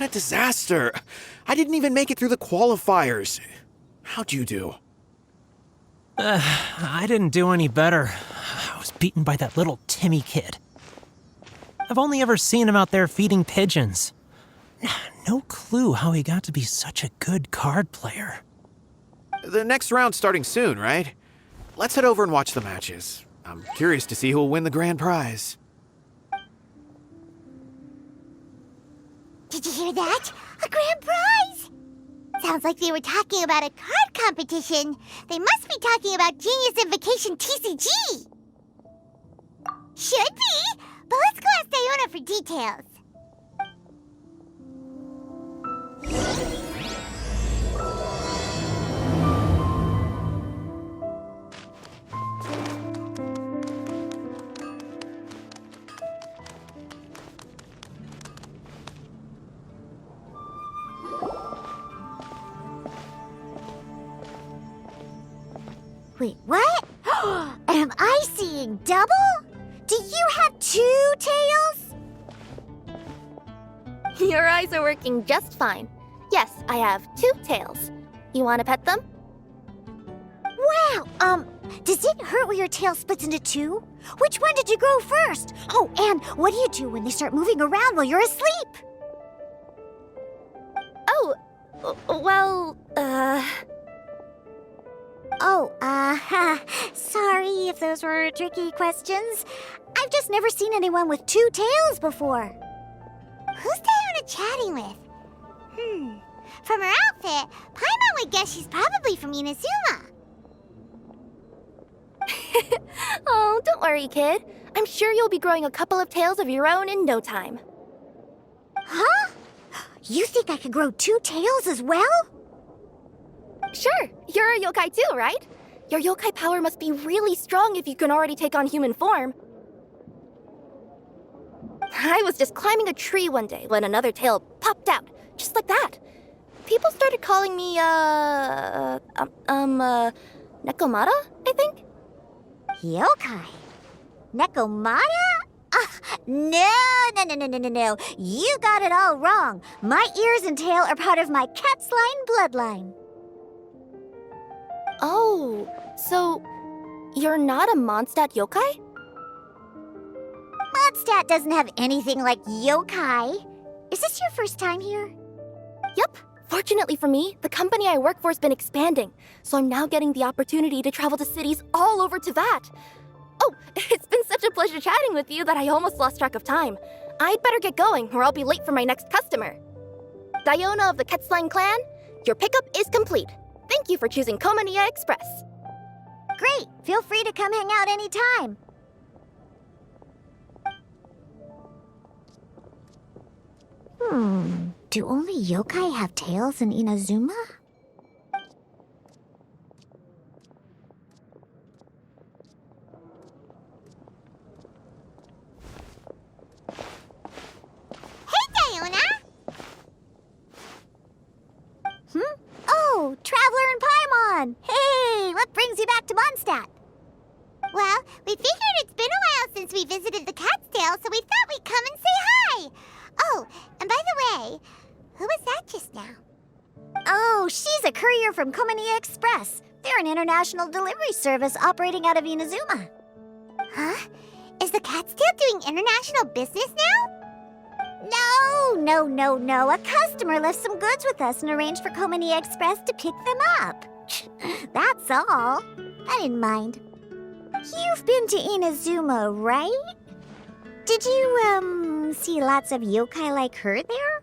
a disaster. I didn't even make it through the qualifiers. How'd you do? I didn't do any better. I was beaten by that little Timmy kid. I've only ever seen him out there feeding pigeons. No clue how he got to be such a good card player. The next round's starting soon, right? Let's head over and watch the matches. I'm curious to see who'll win the grand prize. Did you hear that? A grand prize! Sounds like they were talking about a card competition. They must be talking about Genius Invocation TCG. Should be, but let's go ask Diona for details. Wait, what? Am I seeing double? Do you have 2 tails? Your eyes are working just fine. Yes, I have 2 tails. You want to pet them? Wow, does it hurt when your tail splits into 2? Which one did you grow first? Oh, and what do you do when they start moving around while you're asleep? Oh, well, sorry if those were tricky questions. I've just never seen anyone with 2 tails before. Who's Diona chatting with? From her outfit, Paimon would guess she's probably from Inazuma. Oh, don't worry, kid. I'm sure you'll be growing a couple of tails of your own in no time. Huh? You think I could grow 2 tails as well? Sure, you're a yokai too, right? Your yokai power must be really strong if you can already take on human form. I was just climbing a tree one day when another tail popped out, just like that. People started calling me, Nekomata, I think? Yokai? Nekomata? No. You got it all wrong. My ears and tail are part of my cat's line bloodline. Oh, so you're not a Mondstadt yokai? Mondstadt doesn't have anything like yokai. Is this your first time here? Yep. Fortunately for me, the company I work for has been expanding, so I'm now getting the opportunity to travel to cities all over Teyvat. Oh, it's been such a pleasure chatting with you that I almost lost track of time. I'd better get going, or I'll be late for my next customer. Diona of the Quetzline clan, your pickup is complete. Thank you for choosing Komania Express. Great. Feel free to come hang out anytime. Do only yokai have tails in Inazuma? Hey, Diona! Oh, Traveler and Paimon! Hey, what brings you back to Mondstadt? Well, we figured it's been a while since we visited the Cat's-tail, so we thought we'd come and say hi. Oh, and by the way, who was that just now? Oh, she's a courier from Komania Express. They're an international delivery service operating out of Inazuma. Huh? Is the Cat's-tail doing international business now? No. A customer left some goods with us and arranged for Komania Express to pick them up. That's all. I didn't mind. You've been to Inazuma, right? Did you, see lots of yokai like her there?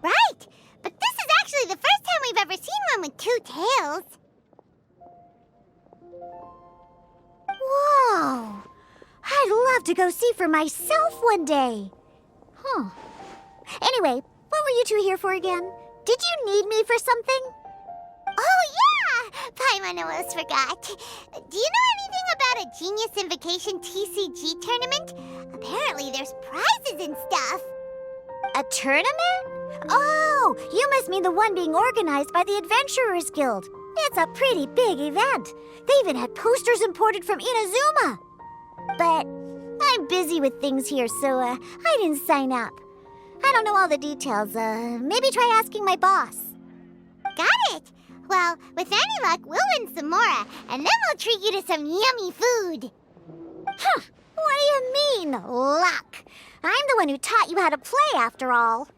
Right! But this is actually the first time we've ever seen one with 2 tails. Whoa! I'd love to go see for myself one day. Anyway, what were you two here for again? Did you need me for something? Oh, yeah! Paimon almost forgot. Do you know anything about a Genius Invocation TCG tournament? Apparently there's prizes and stuff. A tournament? Oh, you must mean the one being organized by the Adventurers Guild. It's a pretty big event. They even had posters imported from Inazuma. But I'm busy with things here, so I didn't sign up. I don't know all the details. Maybe try asking my boss. Got it! Well, with any luck, we'll win some more, and then we'll treat you to some yummy food. Huh. What do you mean, luck? I'm the one who taught you how to play, after all.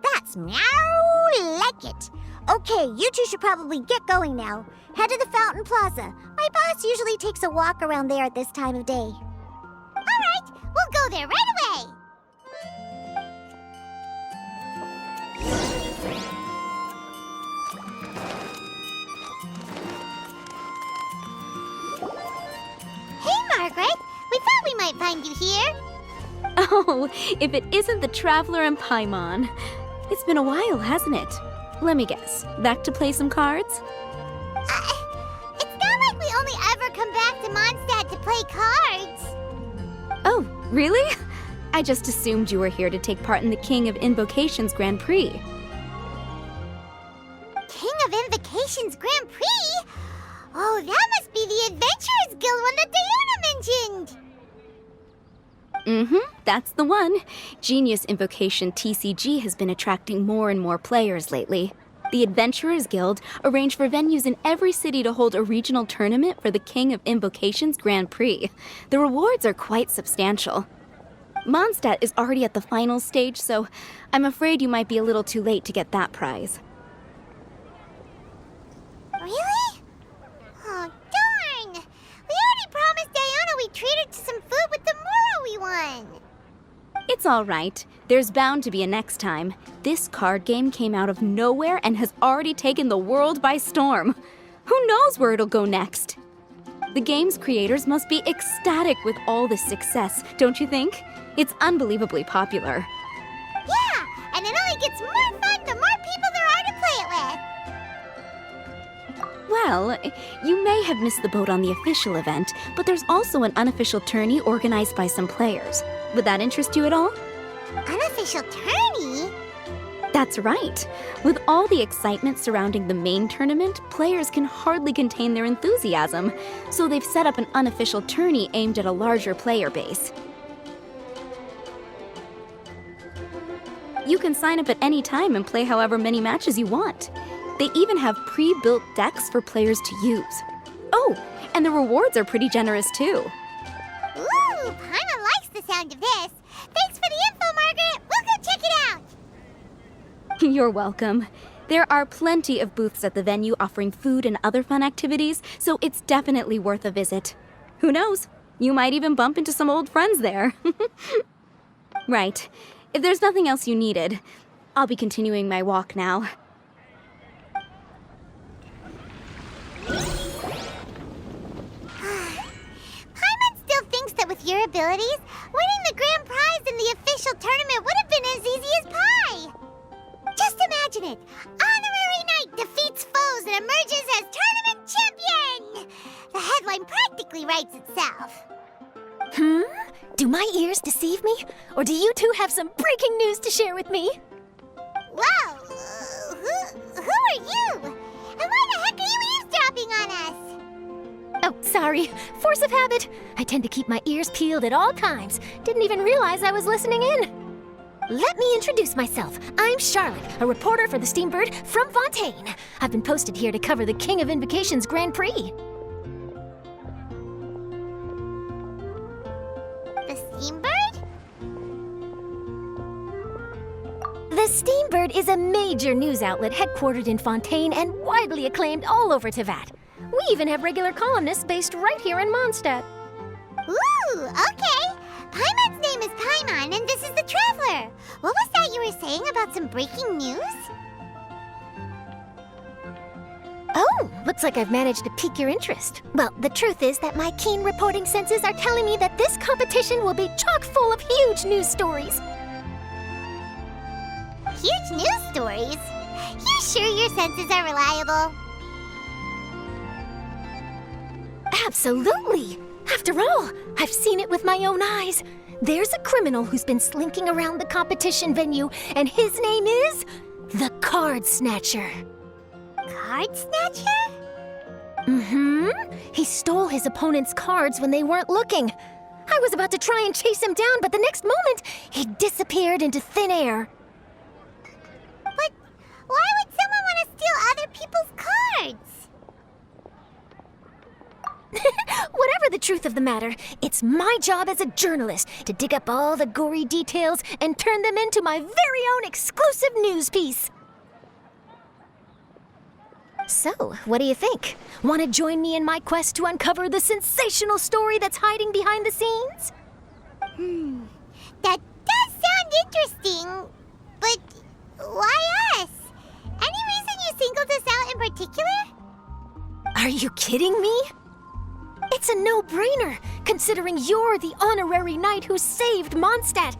That's meow like it. Okay, you two should probably get going now. Head to the Fountain Plaza. My boss usually takes a walk around there at this time of day. All right, we'll go there right away. Hey, Margaret. We thought we might find you here. Oh, if it isn't the Traveler and Paimon. It's been a while, hasn't it? Let me guess. Back to play some cards? It's not like we only ever come back to Mondstadt to play cards. Oh, really? I just assumed you were here to take part in the King of Invocations Grand Prix. King of Invocations Grand Prix? Oh, that must be the Adventurers Guild one that Diana mentioned. That's the one. Genius Invocation TCG has been attracting more and more players lately. The Adventurers Guild arranged for venues in every city to hold a regional tournament for the King of Invocations Grand Prix. The rewards are quite substantial. Mondstadt is already at the final stage, so I'm afraid you might be a little too late to get that prize. Really? Oh, darn! We already promised Diana we'd treat her to some food with the Moro we won. It's all right. There's bound to be a next time. This card game came out of nowhere and has already taken the world by storm. Who knows where it'll go next? The game's creators must be ecstatic with all this success, don't you think? It's unbelievably popular. Yeah, and it only gets more fun the more people there are to play it with. Well, you may have missed the boat on the official event, but there's also an unofficial tourney organized by some players. Would that interest you at all? Unofficial tourney? That's right. With all the excitement surrounding the main tournament, players can hardly contain their enthusiasm. So they've set up an unofficial tourney aimed at a larger player base. You can sign up at any time and play however many matches you want. They even have pre-built decks for players to use. Oh, and the rewards are pretty generous too. Ooh, Paimon likes the sound of this. Thanks for the info, Margaret. We'll go check it out. You're welcome. There are plenty of booths at the venue offering food and other fun activities, so it's definitely worth a visit. Who knows? You might even bump into some old friends there. Right. If there's nothing else you needed, I'll be continuing my walk now. Paimon still thinks that with your abilities, winning the grand prize in the official tournament would have been as easy as pie. Just imagine it. Honorary Knight defeats foes and emerges as tournament champion. The headline practically writes itself. Do my ears deceive me? Or do you two have some breaking news to share with me? Whoa! Who are you? And why the heck are you eavesdropping on us? Oh, sorry. Force of habit. I tend to keep my ears peeled at all times. Didn't even realize I was listening in. Let me introduce myself. I'm Charlotte, a reporter for the Steambird from Fontaine. I've been posted here to cover the King of Invocations Grand Prix. The Steambird? The Steambird is a major news outlet headquartered in Fontaine and widely acclaimed all over Teyvat. We even have regular columnists based right here in Mondstadt. Ooh, okay. Paimon's name is Paimon, and this is the Traveler. What was that you were saying about some breaking news? Oh, looks like I've managed to pique your interest. Well, the truth is that my keen reporting senses are telling me that this competition will be chock full of huge news stories. Huge news stories? You sure your senses are reliable? Absolutely! After all, I've seen it with my own eyes. There's a criminal who's been slinking around the competition venue, and his name is the Card Snatcher. Card Snatcher? He stole his opponent's cards when they weren't looking. I I was about to try and chase him down, but the next moment, he disappeared into thin air. But why would someone want to steal other people's cards? Whatever the truth of the matter, it's my job as a journalist to dig up all the gory details and turn them into my very own exclusive news piece. So, what do you think? Want to join me in my quest to uncover the sensational story that's hiding behind the scenes? That does sound interesting, but why us? Any reason you singled us out in particular? Are you kidding me? It's a no-brainer, considering you're the honorary knight who saved Mondstadt,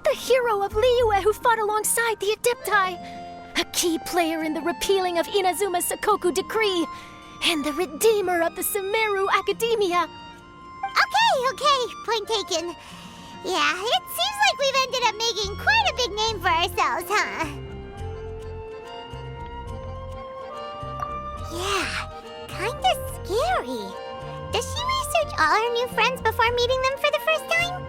the hero of Liyue who fought alongside the Adepti, a key player in the repealing of Inazuma's Sakoku decree, and the redeemer of the Sumeru Academia. Okay, point taken. Yeah, it seems like we've ended up making quite a big name for ourselves, huh? Yeah, kinda scary. Does she research all her new friends before meeting them for the first time?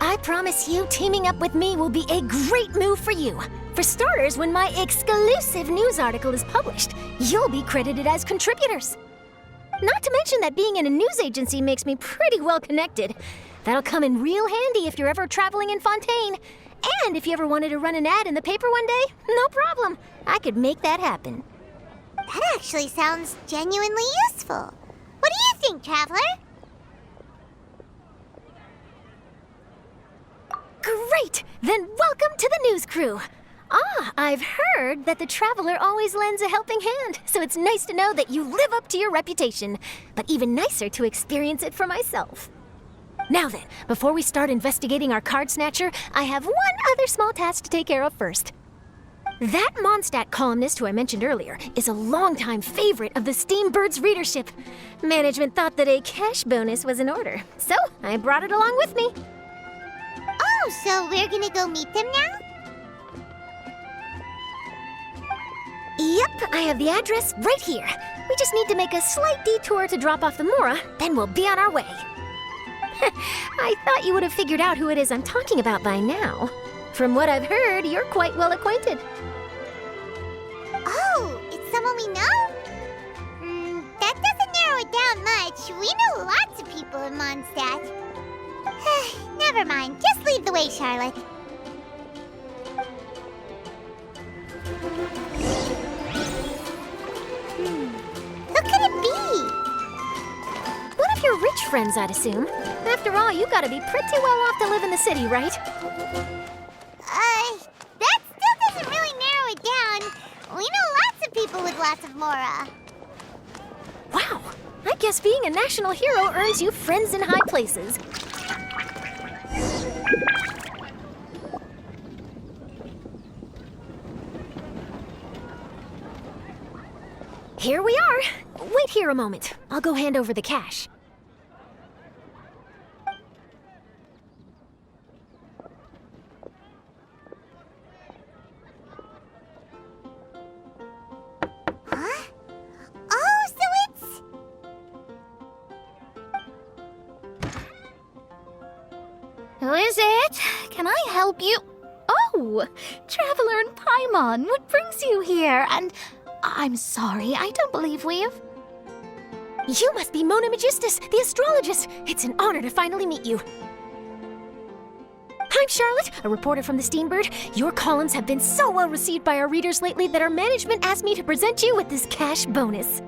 I promise you, teaming up with me will be a great move for you. For starters, when my exclusive news article is published, you'll be credited as contributors. Not to mention that being in a news agency makes me pretty well connected. That'll come in real handy if you're ever traveling in Fontaine. And if you ever wanted to run an ad in the paper one day, no problem. I could make that happen. That actually sounds genuinely useful. What do you think, Traveler? Great! Then welcome to the news crew. I've heard that the Traveler always lends a helping hand, so it's nice to know that you live up to your reputation, but even nicer to experience it for myself. Now then, before we start investigating our card snatcher, I have one other small task to take care of first. That Mondstadt columnist who I mentioned earlier is a longtime favorite of the Steambird's readership. Management thought that a cash bonus was in order, so I brought it along with me. Oh, so we're gonna go meet them now? Yep, I have the address right here. We just need to make a slight detour to drop off the Mora, then we'll be on our way. I thought you would have figured out who it is I'm talking about by now. From what I've heard, you're quite well acquainted. Oh, it's someone we know? That doesn't narrow it down much. We know lots of people in Mondstadt. Never mind. Just lead the way, Charlotte. Who could it be? One of your rich friends, I'd assume. After all, you gotta be pretty well off to live in the city, right? That still doesn't really narrow it down. We know lots of people with lots of Mora. Wow, I guess being a national hero earns you friends in high places. Here we are. Wait here a moment. I'll go hand over the cash. Huh? Oh, so it's... Who is it? Can I help you? Oh, Traveler and Paimon, what brings you here? And I'm sorry, I don't believe we've... You must be Mona Magistus, the astrologist. It's an honor to finally meet you. I'm Charlotte, a reporter from the Steambird. Your columns have been so well received by our readers lately that our management asked me to present you with this cash bonus.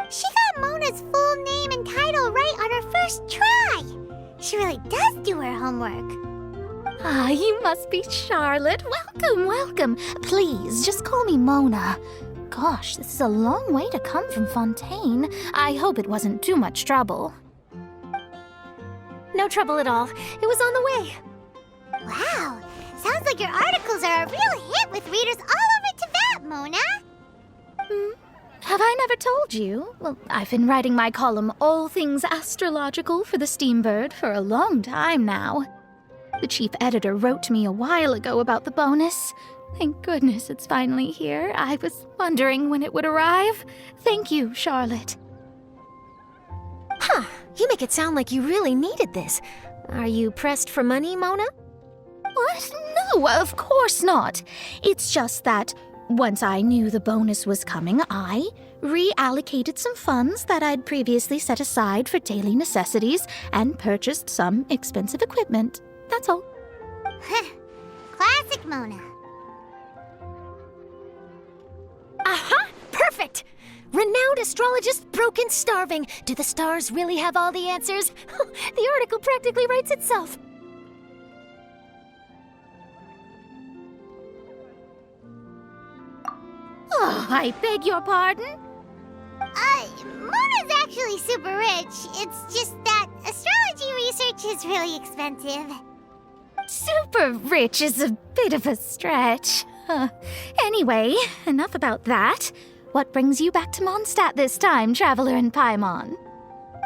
She got Mona's full name and title right on her first try. She really does do her homework. Ah, you must be Charlotte. Welcome, welcome. Please, just call me Mona. Gosh, this is a long way to come from Fontaine. I hope it wasn't too much trouble. No trouble at all. It was on the way. Wow, sounds like your articles are a real hit with readers all over Teyvat, Mona. Have I never told you? Well, I've been writing my column All Things Astrological for the Steambird for a long time now. The chief editor wrote to me a while ago about the bonus. Thank goodness it's finally here. I was wondering when it would arrive. Thank you, Charlotte. Huh, you make it sound like you really needed this. Are you pressed for money, Mona? What? No, of course not. It's just that once I knew the bonus was coming, I reallocated some funds that I'd previously set aside for daily necessities and purchased some expensive equipment. That's all. Classic Mona. Aha! Perfect! Renowned astrologist Broken Starving. Do the stars really have all the answers? The article practically writes itself. Oh, I beg your pardon? Mona's actually super rich. It's just that astrology research is really expensive. Super rich is a bit of a stretch. Anyway, enough about that. What brings you back to Mondstadt this time, Traveler in Paimon?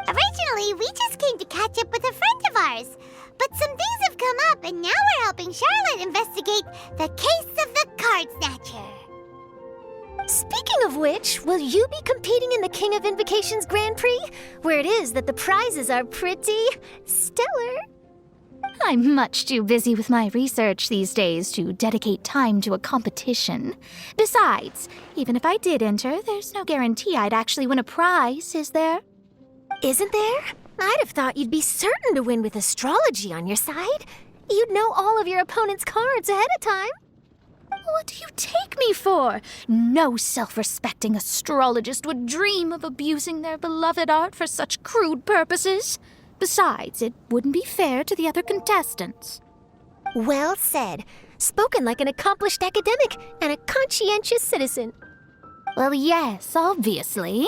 Originally, we just came to catch up with a friend of ours. But some things have come up, and now we're helping Charlotte investigate the case of the Card Snatcher. Speaking of which, will you be competing in the King of Invocations Grand Prix? Where it is that the prizes are pretty stellar. I'm much too busy with my research these days to dedicate time to a competition. Besides, even if I did enter, there's no guarantee I'd actually win a prize, is there? Isn't there? I'd have thought you'd be certain to win with astrology on your side. You'd know all of your opponent's cards ahead of time. What do you take me for? No self-respecting astrologist would dream of abusing their beloved art for such crude purposes. Besides, it wouldn't be fair to the other contestants. Well said. Spoken like an accomplished academic and a conscientious citizen. Well, yes, obviously.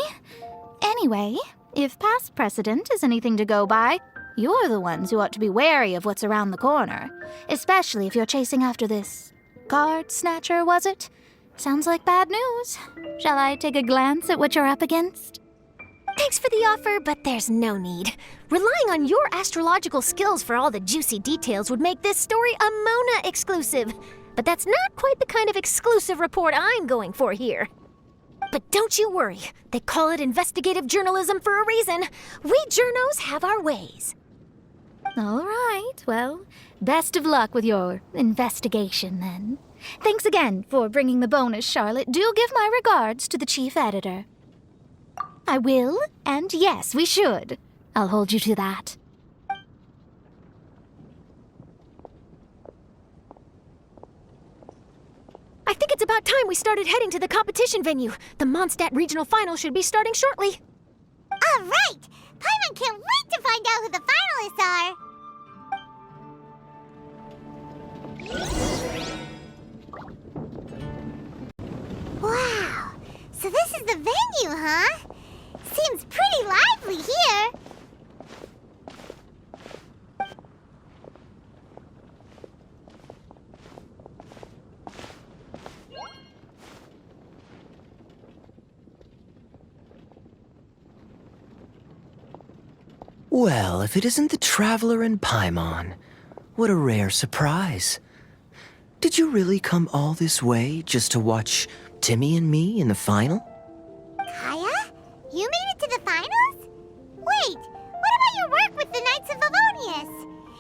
Anyway, if past precedent is anything to go by, you're the ones who ought to be wary of what's around the corner. Especially if you're chasing after this card snatcher, was it? Sounds like bad news. Shall I take a glance at what you're up against? Thanks for the offer, but there's no need. Relying on your astrological skills for all the juicy details would make this story a Mona exclusive. But that's not quite the kind of exclusive report I'm going for here. But don't you worry. They call it investigative journalism for a reason. We journos have our ways. All right, well, best of luck with your investigation, then. Thanks again for bringing the bonus, Charlotte. Do give my regards to the chief editor. I will, and yes, we should. I'll hold you to that. I think it's about time we started heading to the competition venue. The Mondstadt Regional Final should be starting shortly. All right! Paimon can't wait to find out who the finalists are! Wow! So this is the venue, huh? Seems pretty lively here. Well, if it isn't the Traveler in Paimon, what a rare surprise. Did you really come all this way just to watch Timmy and me in the final? Kaya? You made it to the finals? Wait, what about your work with the Knights of Favonius?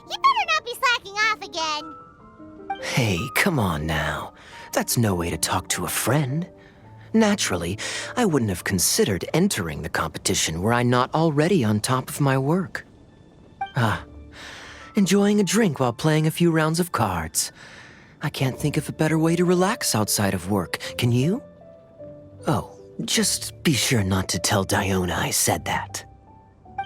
You better not be slacking off again. Hey, come on now. That's no way to talk to a friend. Naturally, I wouldn't have considered entering the competition were I not already on top of my work. Enjoying a drink while playing a few rounds of cards. I can't think of a better way to relax outside of work, can you? Oh, just be sure not to tell Diona I said that.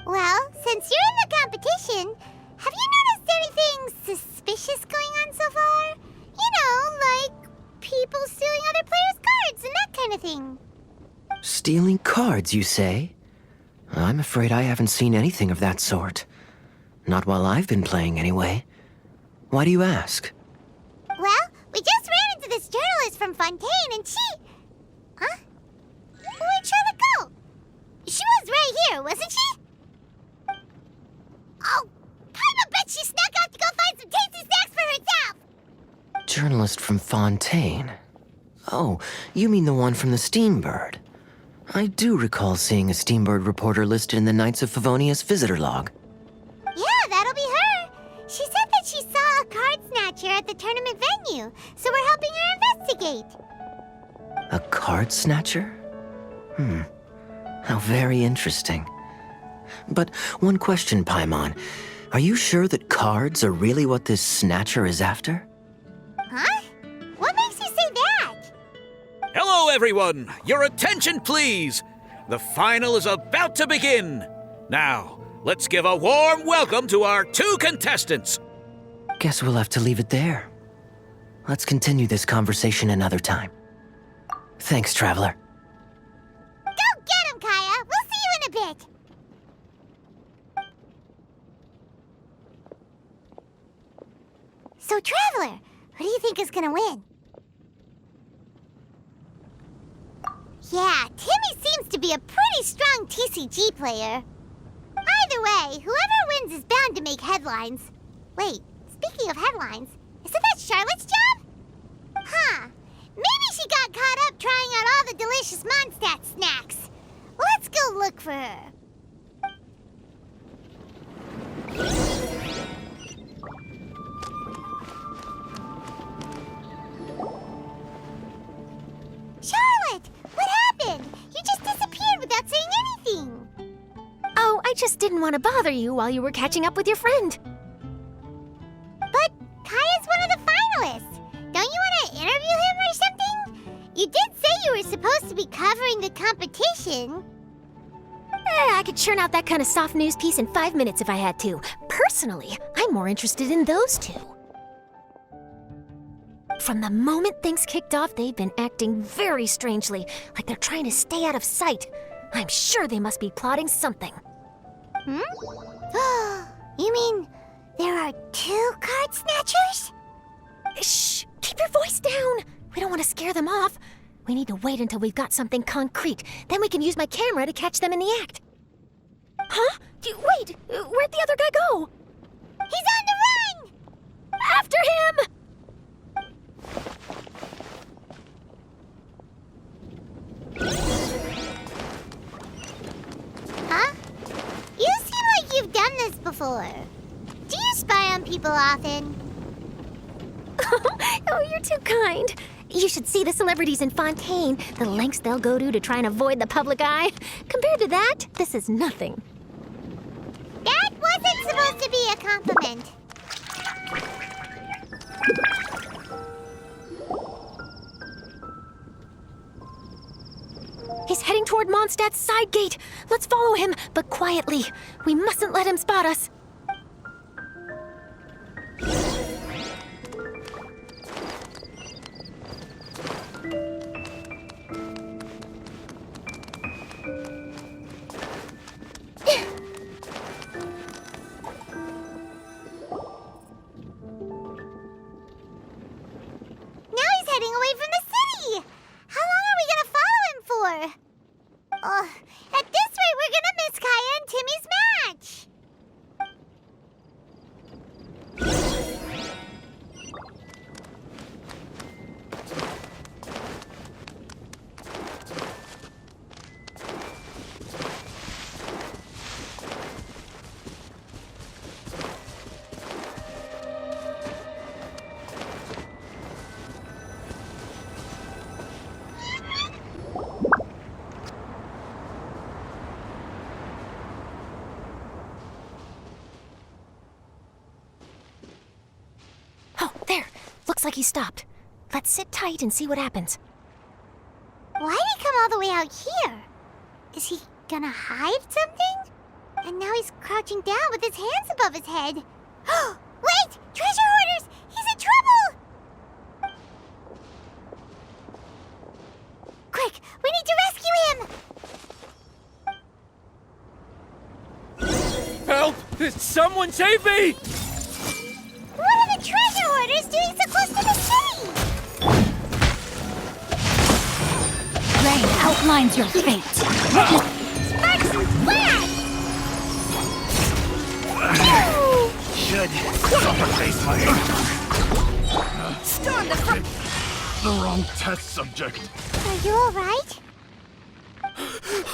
Well, since you're in the competition, have you noticed anything suspicious going on so far? You know, like people stealing other players' cards and that kind of thing. Stealing cards, you say? I'm afraid I haven't seen anything of that sort. Not while I've been playing, anyway. Why do you ask? Well, we just ran into this journalist from Fontaine and she... Huh? Where'd Charlotte go? She was right here, wasn't she? Oh, I bet she snuck out to go find some tasty snacks for herself! Journalist from Fontaine. Oh, you mean the one from the Steambird. I do recall seeing a Steambird reporter listed in the Knights of Favonius visitor log. Yeah, that'll be her. the tournament venue, so we're helping her investigate. A card snatcher? How very interesting. But one question, Paimon. Are you sure that cards are really what this snatcher is after? Huh? What makes you say that? Hello, everyone! Your attention, please! The final is about to begin. Now, let's give a warm welcome to our 2 contestants. Guess we'll have to leave it there. Let's continue this conversation another time. Thanks, Traveler. Go get him, Kaya! We'll see you in a bit! So, Traveler, who do you think is gonna win? Yeah, Timmy seems to be a pretty strong TCG player. Either way, whoever wins is bound to make headlines. Wait, speaking of headlines, isn't that Charlotte's job? Huh. Maybe she got caught up trying out all the delicious Mondstadt snacks. Let's go look for her. Charlotte! What happened? You just disappeared without saying anything. Oh, I just didn't want to bother you while you were catching up with your friend. But Kaya's one of the finalists. Don't you want to interview him or something? You did say you were supposed to be covering the competition. I could churn out that kind of soft news piece in 5 minutes if I had to. Personally, I'm more interested in those 2. From the moment things kicked off, they've been acting very strangely, like they're trying to stay out of sight. I'm sure they must be plotting something. You mean there are 2 card snatchers? Shh! Keep your voice down! We don't want to scare them off. We need to wait until we've got something concrete. Then we can use my camera to catch them in the act. Huh? Wait! Where'd the other guy go? He's on the run! After him! Huh? You seem like you've done this before. Do you spy on people often? Oh, you're too kind. You should see the celebrities in Fontaine, the lengths they'll go to try and avoid the public eye. Compared to that, this is nothing. That wasn't supposed to be a compliment. He's heading toward Mondstadt's side gate. Let's follow him, but quietly. We mustn't let him spot us. Now he's heading away from the city! How long are we gonna follow him for? At this rate, we're gonna miss Kaya and Timmy's match! Oh, there. Looks like he stopped. Let's sit tight and see what happens. Why'd he come all the way out here? Is he gonna hide something? And now he's crouching down with his hands above his head. Wait! Treasure hoarders! He's in trouble! Quick! We need to rescue him! Help! Someone save me! What are the treasure hoarders doing so close to the city? Rain outlines your fate. Sparks and splash! Should suffer face fire. Storm the front! The wrong test subject. Are you alright?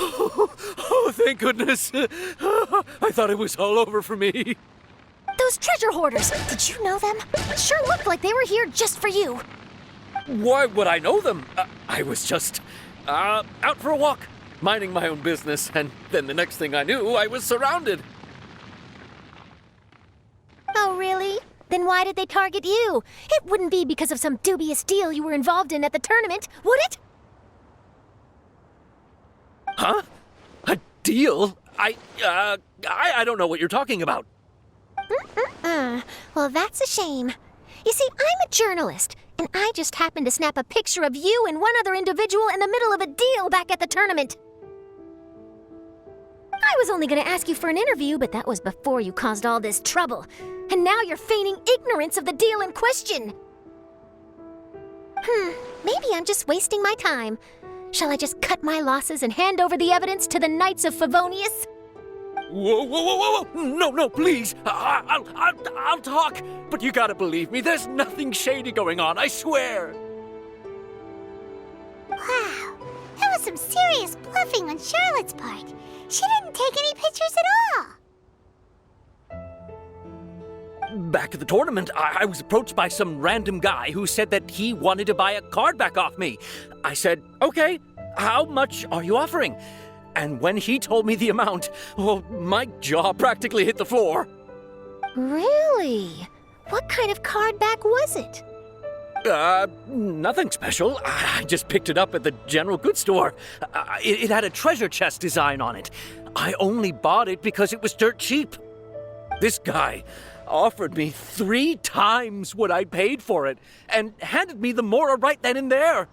Oh, thank goodness. I thought it was all over for me. Those treasure hoarders! Did you know them? It sure looked like they were here just for you. Why would I know them? I was just out for a walk, minding my own business, and then the next thing I knew, I was surrounded. Oh, really? Then why did they target you? It wouldn't be because of some dubious deal you were involved in at the tournament, would it? Huh? A deal? I don't know what you're talking about. Well, that's a shame. You see, I'm a journalist, and I just happened to snap a picture of you and one other individual in the middle of a deal back at the tournament. I was only going to ask you for an interview, but that was before you caused all this trouble. And now you're feigning ignorance of the deal in question. Maybe I'm just wasting my time. Shall I just cut my losses and hand over the evidence to the Knights of Favonius? Whoa! No, please. I'll talk. But you gotta believe me, there's nothing shady going on, I swear. Wow, that was some serious bluffing on Charlotte's part. She didn't take any pictures at all. Back at the tournament, I was approached by some random guy who said that he wanted to buy a card back off me. I said, okay, how much are you offering? And when he told me the amount, oh, my jaw practically hit the floor. Really? What kind of card back was it? Nothing special. I just picked it up at the general goods store. It had a treasure chest design on it. I only bought it because it was dirt cheap. This guy offered me 3 times what I paid for it and handed me the Mora right then and there.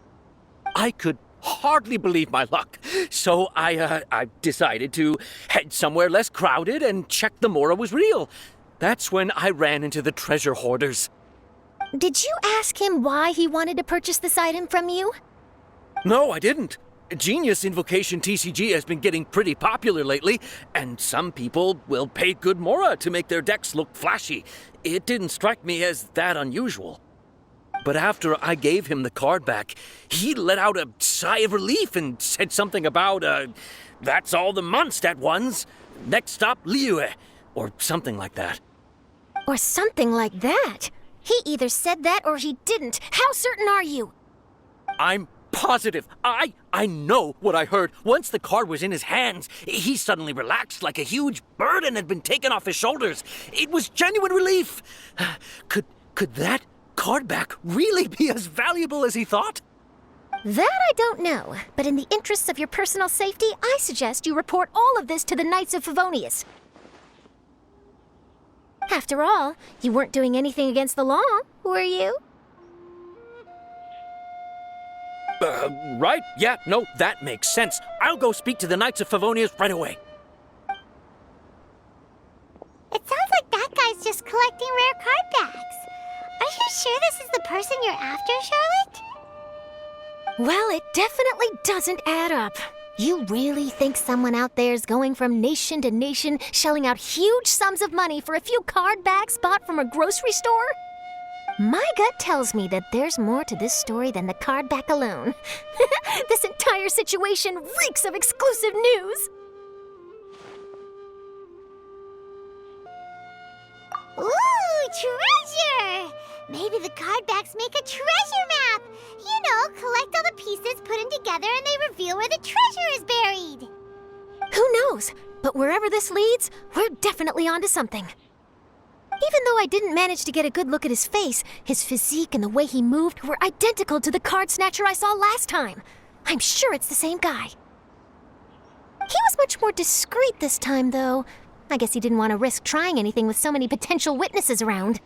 I could hardly believe my luck, so I decided to head somewhere less crowded and check the Mora was real. That's when I ran into the treasure hoarders. Did you ask him why he wanted to purchase this item from you? No, I didn't. Genius Invocation TCG has been getting pretty popular lately, and some people will pay good Mora to make their decks look flashy. It didn't strike me as that unusual. But after I gave him the card back, he let out a sigh of relief and said something about, that's all the Mondstadt ones. Next stop, Liyue, or something like that. Or something like that? He either said that or he didn't. How certain are you? I'm positive. I know what I heard. Once the card was in his hands, he suddenly relaxed like a huge burden had been taken off his shoulders. It was genuine relief. Could that card back really be as valuable as he thought? That I don't know, but in the interests of your personal safety, I suggest you report all of this to the Knights of Favonius. After all, you weren't doing anything against the law, were you? Right. Yeah, no, that makes sense. I'll go speak to the Knights of Favonius right away. It sounds like that guy's just collecting rare card backs. Are you sure this is the person you're after, Charlotte? Well, it definitely doesn't add up. You really think someone out there's going from nation to nation, shelling out huge sums of money for a few card backs bought from a grocery store? My gut tells me that there's more to this story than the card back alone. This entire situation reeks of exclusive news. Ooh, treasure! Maybe the card backs make a treasure map. You know, collect all the pieces, put them together, and they reveal where the treasure is buried. Who knows? But wherever this leads, we're definitely onto something. Even though I didn't manage to get a good look at his face, his physique and the way he moved were identical to the card snatcher I saw last time. I'm sure it's the same guy. He was much more discreet this time, though. I guess he didn't want to risk trying anything with so many potential witnesses around.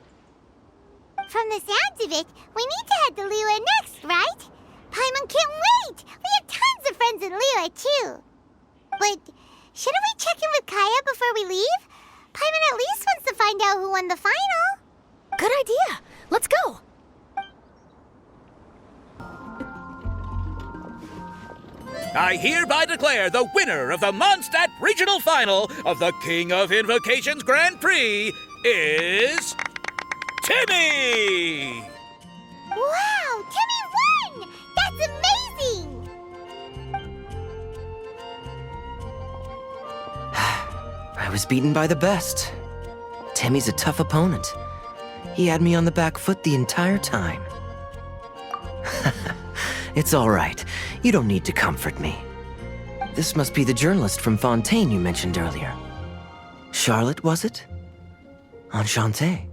From the sounds of it, we need to head to Liyue next, right? Paimon can't wait! We have tons of friends in Liyue, too. But shouldn't we check in with Kaya before we leave? Paimon at least wants to find out who won the final. Good idea. Let's go. I hereby declare the winner of the Mondstadt Regional Final of the King of Invocations Grand Prix is Timmy! Wow, Timmy won! That's amazing! I was beaten by the best. Timmy's a tough opponent. He had me on the back foot the entire time. It's all right. You don't need to comfort me. This must be the journalist from Fontaine you mentioned earlier. Charlotte, was it? Enchanté.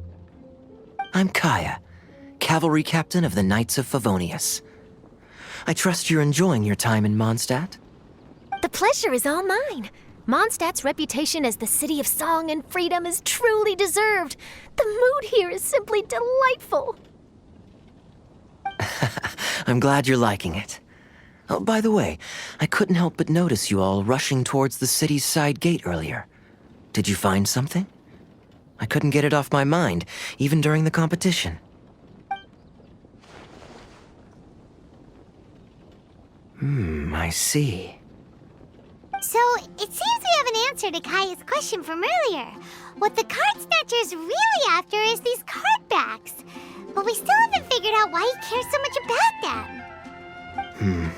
I'm Kaya, cavalry captain of the Knights of Favonius. I trust you're enjoying your time in Mondstadt? The pleasure is all mine. Mondstadt's reputation as the city of song and freedom is truly deserved. The mood here is simply delightful. I'm glad you're liking it. Oh, by the way, I couldn't help but notice you all rushing towards the city's side gate earlier. Did you find something? I couldn't get it off my mind, even during the competition. I see. So, it seems we have an answer to Kaya's question from earlier. What the card snatcher's really after is these card backs. But we still haven't figured out why he cares so much about them.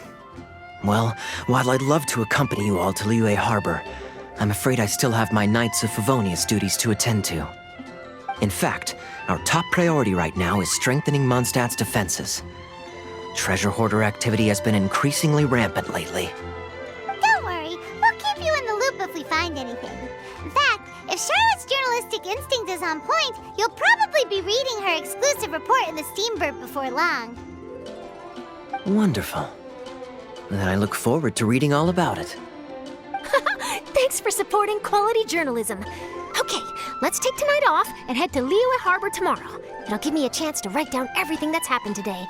Well, while I'd love to accompany you all to Liyue Harbor, I'm afraid I still have my Knights of Favonius duties to attend to. In fact, our top priority right now is strengthening Mondstadt's defenses. Treasure hoarder activity has been increasingly rampant lately. Don't worry, we'll keep you in the loop if we find anything. In fact, if Charlotte's journalistic instinct is on point, you'll probably be reading her exclusive report in the Steambird before long. Wonderful. Then I look forward to reading all about it. Thanks for supporting quality journalism. Okay, let's take tonight off and head to Liyue Harbor tomorrow. It'll give me a chance to write down everything that's happened today.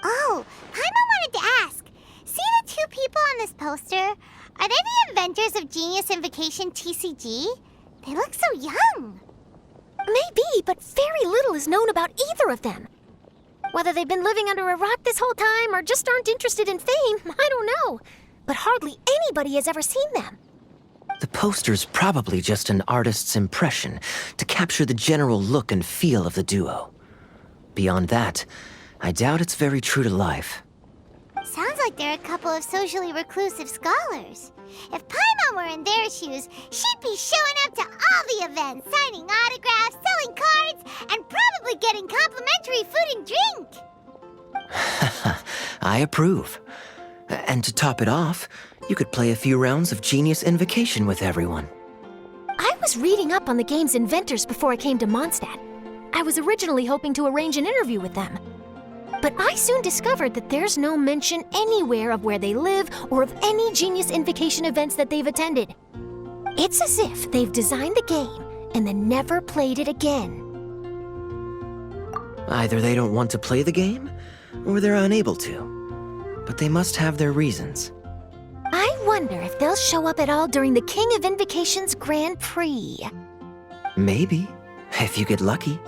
Oh, Paimon wanted to ask. See the two people on this poster? Are they the inventors of Genius Invocation TCG? They look so young. Maybe, but very little is known about either of them. Whether they've been living under a rock this whole time or just aren't interested in fame, I don't know. But hardly anybody has ever seen them. The poster's probably just an artist's impression to capture the general look and feel of the duo. Beyond that, I doubt it's very true to life. Sounds like they're a couple of socially reclusive scholars. If Paimon were in their shoes, she'd be showing up to all the events, signing autographs, selling cards, and probably getting complimentary food and drink. I approve. And to top it off, you could play a few rounds of Genius Invocation with everyone. I was reading up on the game's inventors before I came to Mondstadt. I was originally hoping to arrange an interview with them. But I soon discovered that there's no mention anywhere of where they live or of any Genius Invocation events that they've attended. It's as if they've designed the game and then never played it again. Either they don't want to play the game, or they're unable to. But they must have their reasons. I wonder if they'll show up at all during the King of Invocation's Grand Prix. Maybe, if you get lucky.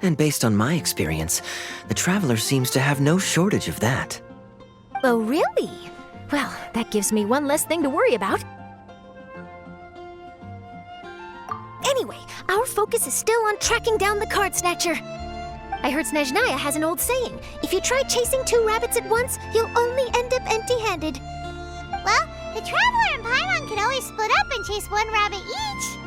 And based on my experience, the Traveler seems to have no shortage of that. Oh, really? Well, that gives me one less thing to worry about. Anyway, our focus is still on tracking down the card snatcher. I heard Snezhnaya has an old saying, if you try chasing two rabbits at once, you'll only end up empty-handed. Well, the Traveler and Paimon can always split up and chase one rabbit each.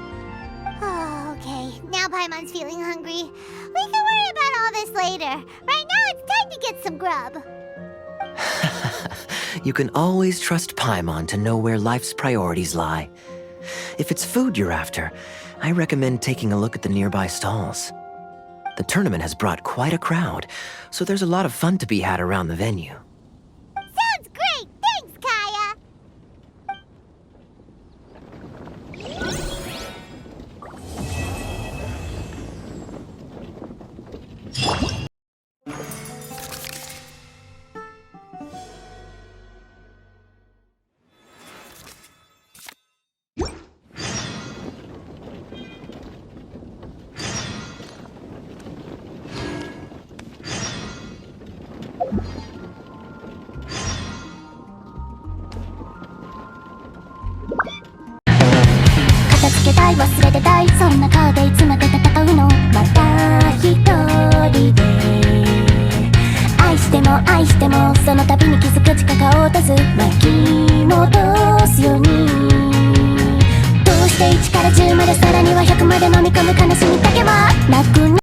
Oh, okay. Now Paimon's feeling hungry. We can worry about all this later. Right now, it's time to get some grub. You can always trust Paimon to know where life's priorities lie. If it's food you're after, I recommend taking a look at the nearby stalls. The tournament has brought quite a crowd, so there's a lot of fun to be had around the venue. Sounds great! Thanks, Kaya!片付けたい忘れてたいそんな顔でいつまで戦うのまた一人で愛してもその度に気づく力を落とす巻き戻すようにどうしていでさらには100まで飲み込む悲しみだけはなく